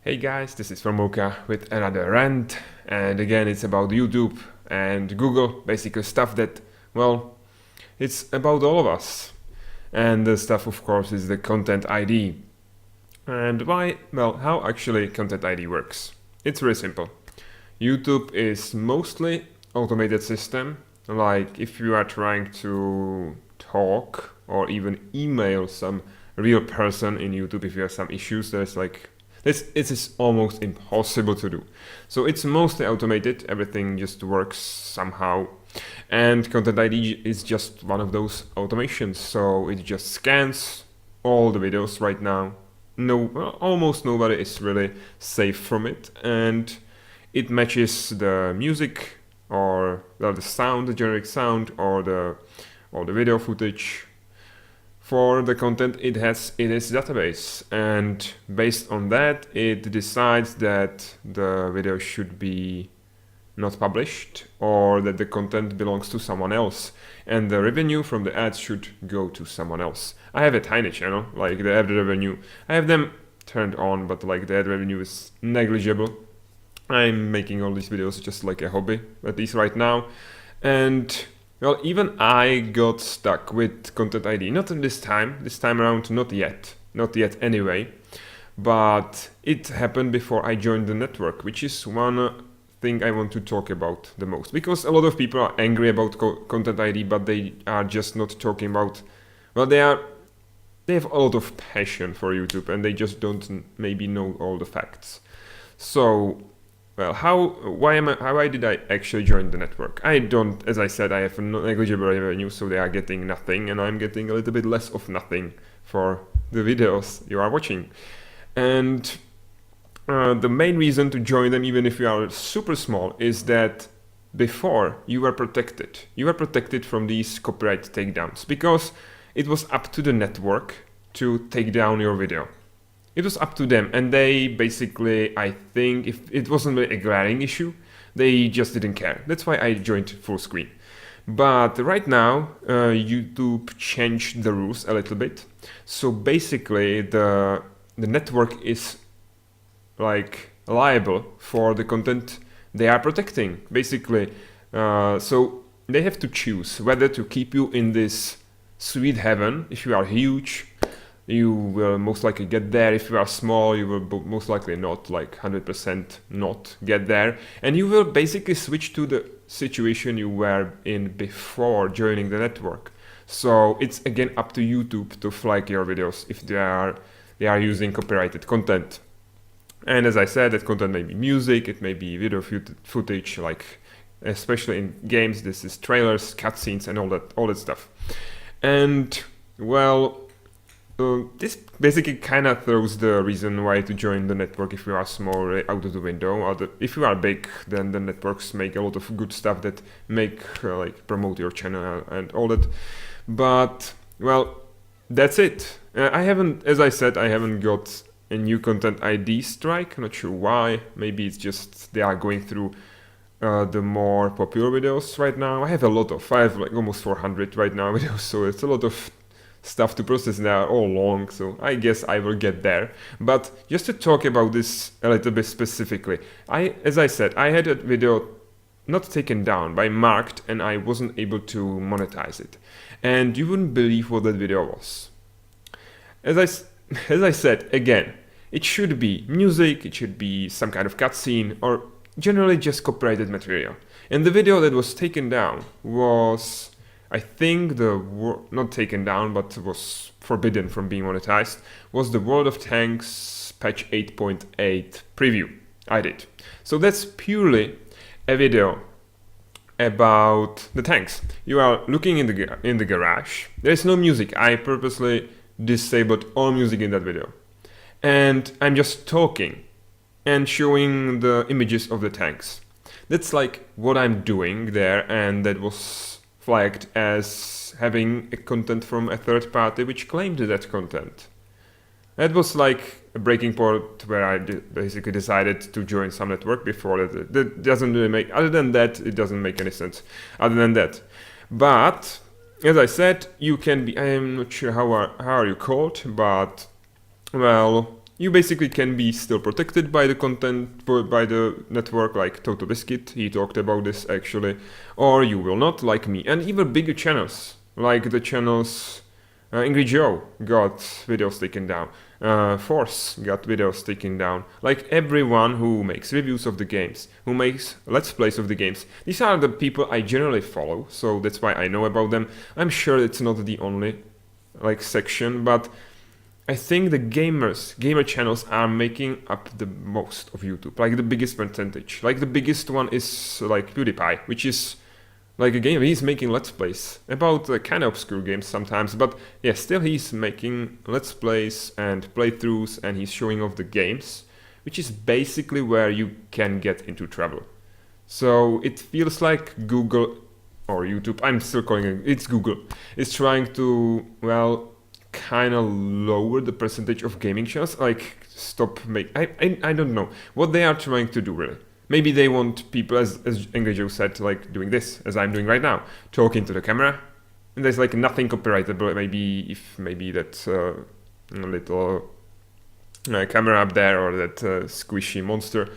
Hey guys, this is Formoka with another rant, and again it's about YouTube and Google, basically stuff that, well, it's about all of us. And the stuff, of course, is the Content ID. And why? Well, how actually Content ID works. It's very simple. YouTube is mostly automated system, like if you are trying to talk or even email some real person in YouTube, if you have some issues, there's like it is almost impossible to do. So it's mostly automated, everything just works somehow. And Content ID is just one of those automations. So it just scans all the videos right now. Almost nobody is really safe from it. And it matches the music or the sound, the generic sound, or the video footage. For the content it has in its database, and based on that it decides that the video should be not published or that the content belongs to someone else, and the revenue from the ads should go to someone else. I have a tiny channel, like the ad revenue, I have them turned on, but like the ad revenue is negligible. I'm making all these videos just like a hobby, at least right now. And well, even I got stuck with Content ID. Not this time around, not yet anyway. But it happened before I joined the network, which is one thing I want to talk about the most. Because a lot of people are angry about Content ID, but they are just not talking about, well, they have a lot of passion for YouTube and they just don't maybe know all the facts. So, well, why did I actually join the network? I don't, as I said, I have negligible revenue, so they are getting nothing, and I'm getting a little bit less of nothing for the videos you are watching. And the main reason to join them, even if you are super small, is that before you were protected. You were protected from these copyright takedowns, because it was up to the network to take down your video. It was up to them, and they basically, I think, if it wasn't really a glaring issue, they just didn't care. That's why I joined full screen. But right now, YouTube changed the rules a little bit. So basically, the network is like liable for the content they are protecting, basically. So they have to choose whether to keep you in this sweet heaven if you are huge. You will most likely get there. If you are small, you will most likely not, like 100% not get there. And you will basically switch to the situation you were in before joining the network. So it's again up to YouTube to flag your videos if they are using copyrighted content. And as I said, that content may be music, it may be video footage, like especially in games, this is trailers, cutscenes, and all that stuff. And well, this basically kind of throws the reason why to join the network if you are small out of the window. Or if you are big, then the networks make a lot of good stuff that make like promote your channel and all that. But well, that's it. As I said, I haven't got a new Content ID strike. Not sure why. Maybe it's just they are going through the more popular videos right now. I have like almost 400 right now videos, so it's a lot of stuff to process. They are all long, so I guess I will get there. But just to talk about this a little bit specifically, as I said, I had a video not taken down, but marked, and I wasn't able to monetize it. And you wouldn't believe what that video was. As I said, again, it should be music, it should be some kind of cutscene, or generally just copyrighted material. And the video that was taken down was, I think not taken down, but was forbidden from being monetized, was the World of Tanks patch 8.8 preview I did. So that's purely a video about the tanks. You are looking in the garage. There is no music. I purposely disabled all music in that video. And I'm just talking and showing the images of the tanks. That's like what I'm doing there, and that was flagged as having a content from a third party which claimed that content. That was like a breaking point where I basically decided to join some network. Before that doesn't really make, other than that, it doesn't make any sense other than that. But as I said, you can be, I am not sure how are you called, but well, You basically can be still protected by the content, by the network, like Toto Biscuit, he talked about this actually, or you will not, like me. And even bigger channels, like the channels Angry Joe got videos taken down, Force got videos taken down, like everyone who makes reviews of the games, who makes let's plays of the games. These are the people I generally follow, so that's why I know about them. I'm sure it's not the only like section, but I think the gamer channels are making up the most of YouTube, like the biggest percentage. Like the biggest one is like PewDiePie, which is like a game, he's making let's plays about kind of obscure games sometimes, but yeah, still he's making let's plays and playthroughs, and he's showing off the games, which is basically where you can get into trouble. So it feels like Google or YouTube, I'm still calling it's Google, is trying to, well, kind of lower the percentage of gaming channels, like stop I don't know what they are trying to do really. Maybe they want people, as Angry Joe said, like doing this, as I'm doing right now, talking to the camera. And there's like nothing copyrightable. Maybe that little camera up there or that squishy monster.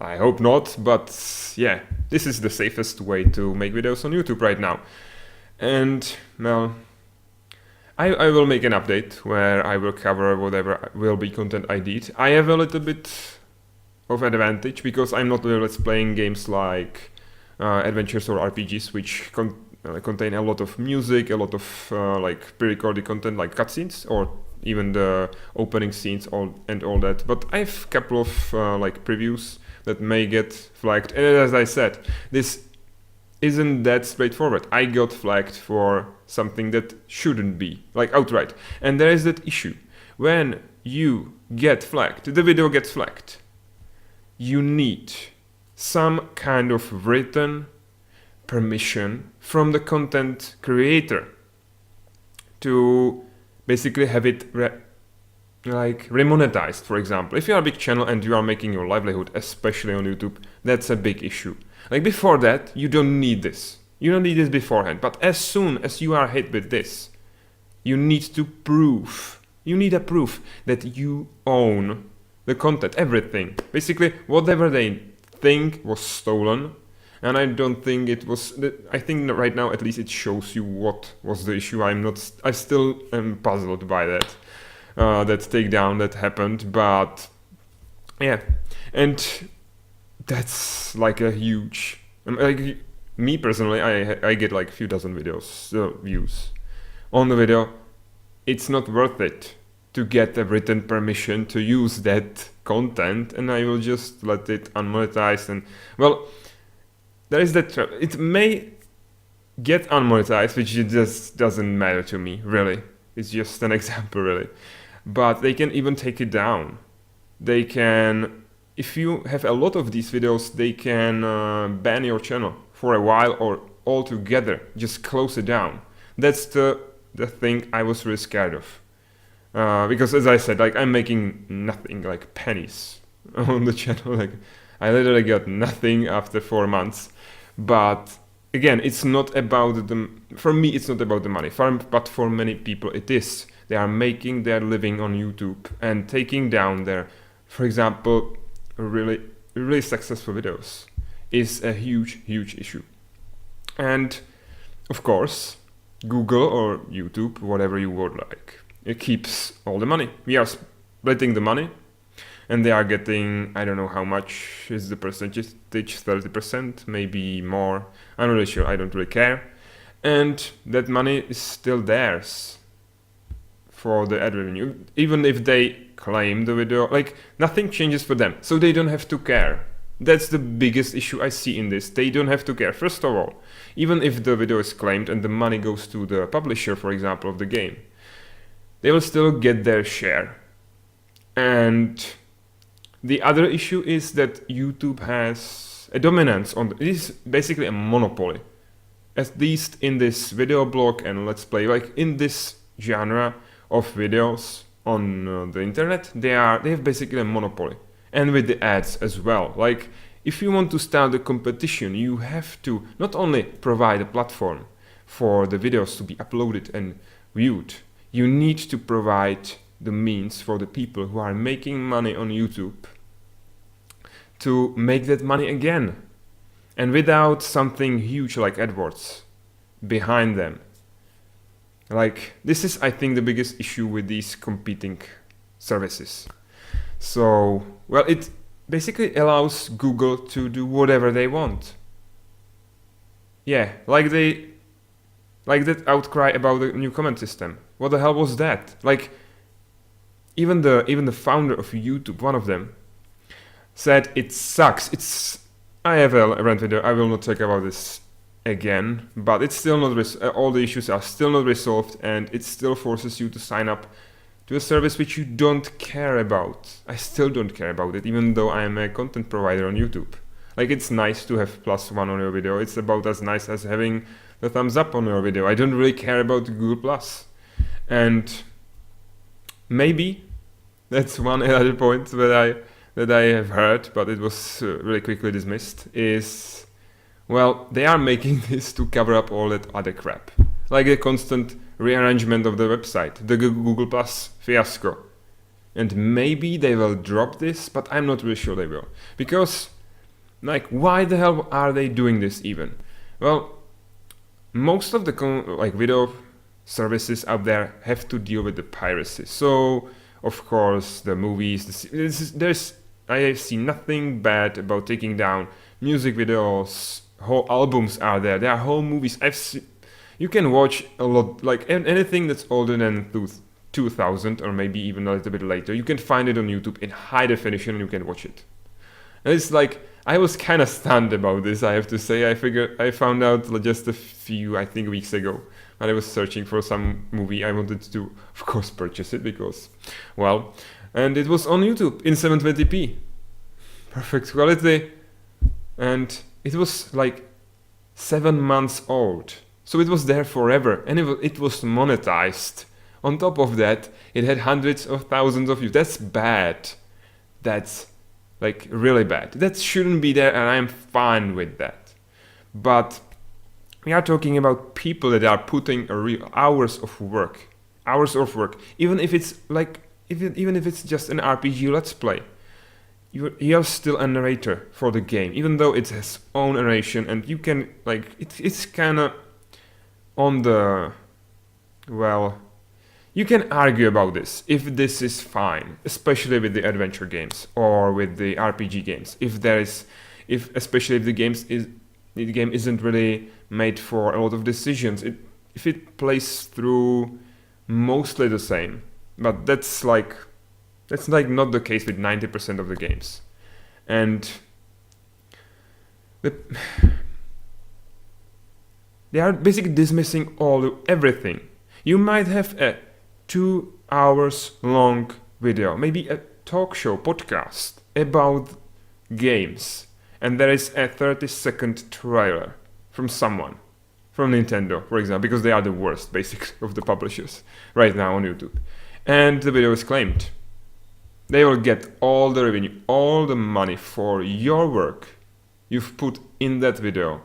I hope not, but yeah, this is the safest way to make videos on YouTube right now. And well, I will make an update where I will cover whatever will be content I did. I have a little bit of advantage because I'm not let's playing games like adventures or RPGs, which contain a lot of music, a lot of like pre-recorded content like cutscenes or even the opening scenes and all that. But I have a couple of like previews that may get flagged, and as I said, this isn't that straightforward. I got flagged for something that shouldn't be, like outright. And there is that issue. When you get flagged, the video gets flagged, you need some kind of written permission from the content creator to basically have it remonetized, for example. If you are a big channel and you are making your livelihood, especially on YouTube, that's a big issue. Like before that, you don't need this. You don't need this beforehand. But as soon as you are hit with this, you need to prove. You need a proof that you own the content, everything. Basically, whatever they think was stolen. And I don't think it was. I think that right now, at least, it shows you what was the issue. I still am puzzled by that. That takedown that happened. But yeah, and that's like a huge. Like me personally, I get like a few dozen views on the video. It's not worth it to get a written permission to use that content, and I will just let it unmonetized. And well, there is that it may get unmonetized, which just doesn't matter to me really. It's just an example really. But they can even take it down. They can, if you have a lot of these videos, they can ban your channel for a while or altogether, just close it down. That's the thing I was really scared of. Because as I said, like I'm making nothing, like pennies on the channel. Like I literally got nothing after 4 months. But again, it's not about for me, it's not about the money. But for many people it is. They are making their living on YouTube and taking down their, for example, really, really successful videos is a huge, huge issue. And of course, Google or YouTube, whatever you would like, it keeps all the money. We are splitting the money, and they are getting, I don't know how much is the percentage, 30%, maybe more. I'm not really sure, I don't really care. And that money is still theirs for the ad revenue, even if they claim the video, like nothing changes for them, so they don't have to care. That's the biggest issue I see in this. They don't have to care. First of all, even if the video is claimed and the money goes to the publisher, for example, of the game, they will still get their share. And the other issue is that YouTube has a dominance on it is basically a monopoly, at least in this video blog and let's play, like in this genre of videos on the internet, they have basically a monopoly. And with the ads as well. Like if you want to start a competition, you have to not only provide a platform for the videos to be uploaded and viewed, you need to provide the means for the people who are making money on YouTube to make that money again, and without something huge like AdWords behind them. Like, this is, I think, the biggest issue with these competing services. So, well, it basically allows Google to do whatever they want. Yeah, like that outcry about the new comment system. What the hell was that? Like, even the founder of YouTube, one of them, said it sucks. I have a rant video. I will not talk about this again, but it's still not all the issues are still not resolved, and it still forces you to sign up to a service which you don't care about. I still don't care about it, even though I am a content provider on YouTube. Like, it's nice to have +1 on your video. It's about as nice as having the thumbs up on your video. I don't really care about Google+. And maybe that's one other point that I have heard, but it was really quickly dismissed, is, well, they are making this to cover up all that other crap. Like a constant rearrangement of the website, the Google+ fiasco. And maybe they will drop this, but I'm not really sure they will. Because, like, why the hell are they doing this even? Well, most of the video services out there have to deal with the piracy. So, of course, the movies, I have seen nothing bad about taking down music videos. Whole albums are there. There are whole movies. You can watch a lot, like anything that's older than 2000 or maybe even a little bit later. You can find it on YouTube in high definition and you can watch it. And it's like, I was kind of stunned about this, I have to say. I found out just a few, I think, weeks ago, when I was searching for some movie. I wanted to, of course, purchase it because, well, and it was on YouTube in 720p. Perfect quality. And it was like 7 months old. So it was there forever, and it was monetized. On top of that, it had hundreds of thousands of views. That's bad. That's like really bad. That shouldn't be there, and I'm fine with that. But we are talking about people that are putting real hours of work, even if it's like, even if it's just an RPG Let's Play. You're still a narrator for the game, even though it has own narration, and you can, like, it's kind of on the, well, you can argue about this, if this is fine, especially with the adventure games or with the RPG games. Especially if the game isn't really made for a lot of decisions, if it plays through mostly the same. But that's like not the case with 90% of the games. And they are basically dismissing everything. You might have a 2 hours long video, maybe a talk show, podcast about games, and there is a 30-second trailer from someone, from Nintendo, for example, because they are the worst, basically, of the publishers right now on YouTube. And the video is claimed. They will get all the revenue, all the money for your work you've put in that video.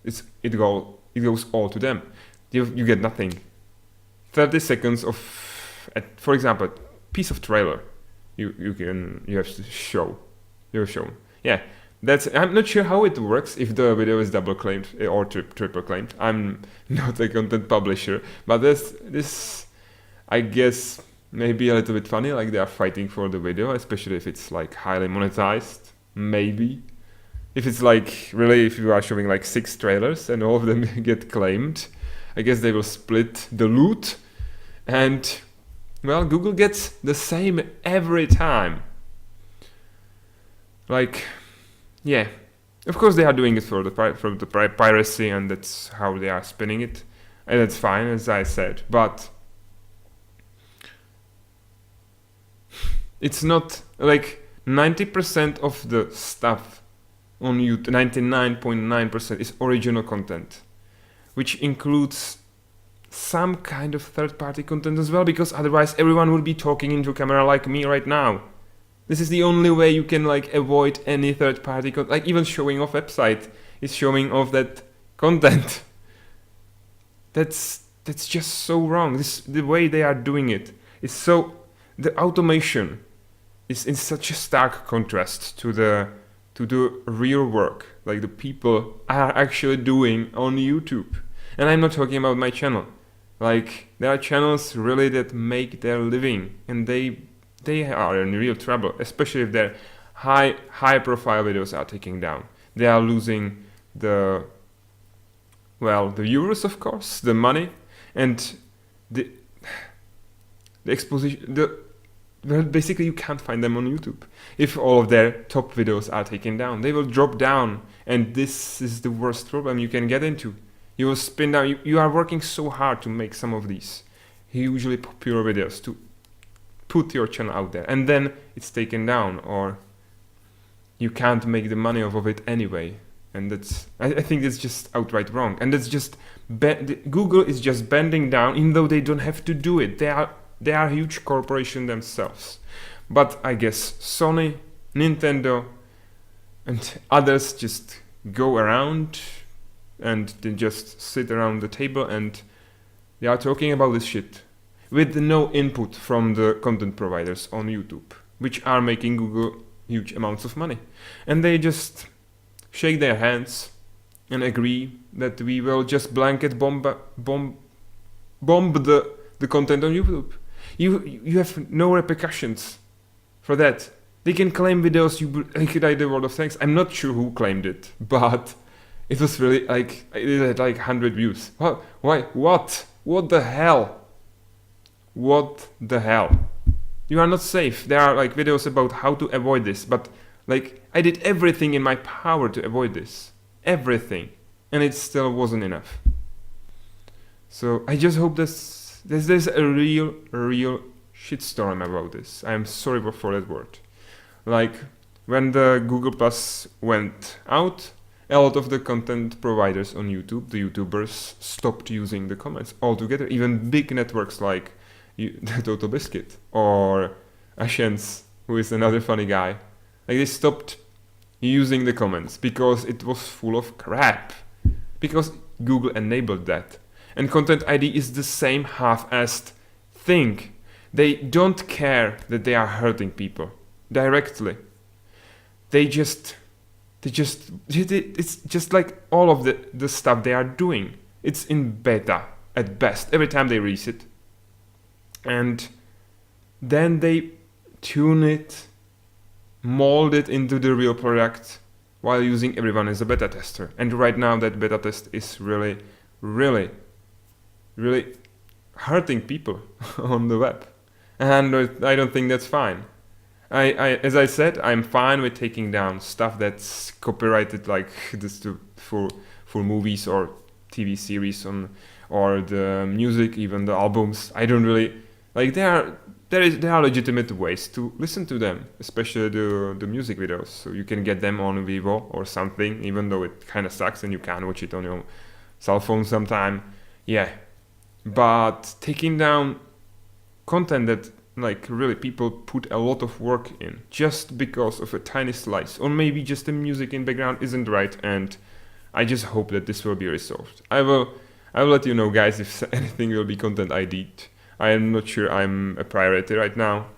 It goes all to them. You get nothing. 30 seconds of, for example, a piece of trailer you have to show. You're shown. Yeah, I'm not sure how it works if the video is double claimed or triple claimed. I'm not a content publisher, but this I guess maybe a little bit funny, like they are fighting for the video, especially if it's like highly monetized, maybe. If it's like, really, if you are showing like 6 trailers and all of them get claimed, I guess they will split the loot, and, well, Google gets the same every time. Like, yeah, of course they are doing it for the piracy, and that's how they are spinning it, and that's fine, as I said, but it's not, like, 90% of the stuff on YouTube, 99.9% is original content, which includes some kind of third-party content as well, because otherwise everyone would be talking into camera like me right now. This is the only way you can, like, avoid any third-party content. Like, even showing off website is showing off that content. That's just so wrong. The way they are doing it. it's so, the automation is in such a stark contrast to the real work, like the people are actually doing on YouTube. And I'm not talking about my channel. Like, there are channels really that make their living, and they are in real trouble, especially if their high profile videos are taken down. They are losing the viewers, of course, the money, and the exposition. Well, basically, you can't find them on YouTube. If all of their top videos are taken down, they will drop down, and this is the worst problem you can get into. You will spin down. You are working so hard to make some of these hugely popular videos to put your channel out there, and then it's taken down, or you can't make the money off of it anyway. And that's, I think it's just outright wrong. And it's just Google is just bending down, even though they don't have to do it. They are a huge corporation themselves. But I guess Sony, Nintendo, and others just go around and they just sit around the table and they are talking about this shit with no input from the content providers on YouTube, which are making Google huge amounts of money. And they just shake their hands and agree that we will just blanket bomb the content on YouTube. You have no repercussions for that. They can claim videos like the World of Tanks. I'm not sure who claimed it, but it was really like, it had like 100 views. Why? What? What the hell? What the hell? You are not safe. There are like videos about how to avoid this, but like I did everything in my power to avoid this. Everything. And it still wasn't enough. So I just hope there's a real shitstorm about this. I'm sorry for that word. Like when the Google Plus went out, a lot of the content providers on YouTube, the YouTubers, stopped using the comments altogether. Even big networks like Total Biscuit or Ashens, who is another funny guy. Like they stopped using the comments because it was full of crap. Because Google enabled that. And Content ID is the same half-assed thing. They don't care that they are hurting people directly. It's just like all of the stuff they are doing. It's in beta at best every time they release it. And then they tune it, mold it into the real product while using everyone as a beta tester. And right now that beta test is really hurting people on the web. And I don't think that's fine. As I said, I'm fine with taking down stuff that's copyrighted, like this for movies or TV series or the music, even the albums. I don't really like. There are legitimate ways to listen to them, especially the music videos. So you can get them on Vivo or something, even though it kind of sucks and you can watch it on your cell phone sometime. Yeah, but taking down content that like really people put a lot of work in just because of a tiny slice, or maybe just the music in background isn't right, and I just hope that this will be resolved. I will let you know, guys, if anything will be content ID'd. I am not sure I'm a priority right now,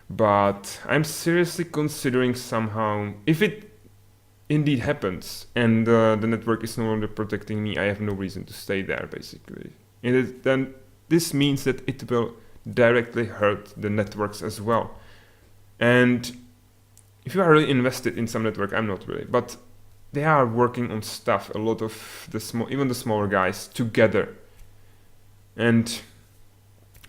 but I'm seriously considering somehow, if it indeed happens and the network is no longer protecting me, I have no reason to stay there, basically. And then this means that it will directly hurt the networks as well. And if you are really invested in some network, I'm not really, but they are working on stuff, a lot of even the smaller guys together. And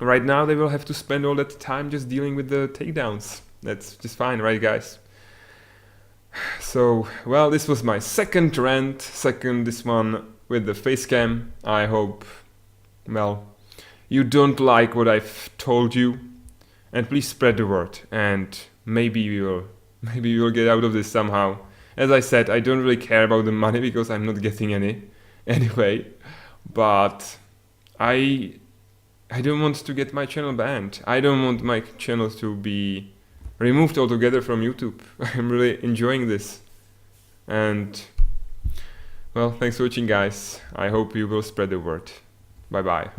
right now they will have to spend all that time just dealing with the takedowns. That's just fine, right, guys? So, well, this was my second rant, this one with the face cam. I hope, well, you don't like what I've told you, and please spread the word, and maybe we will get out of this somehow. As I said, I don't really care about the money because I'm not getting any anyway, but I don't want to get my channel banned. I don't want my channel to be removed altogether from YouTube. I'm really enjoying this. And, well, thanks for watching, guys. I hope you will spread the word. Bye-bye.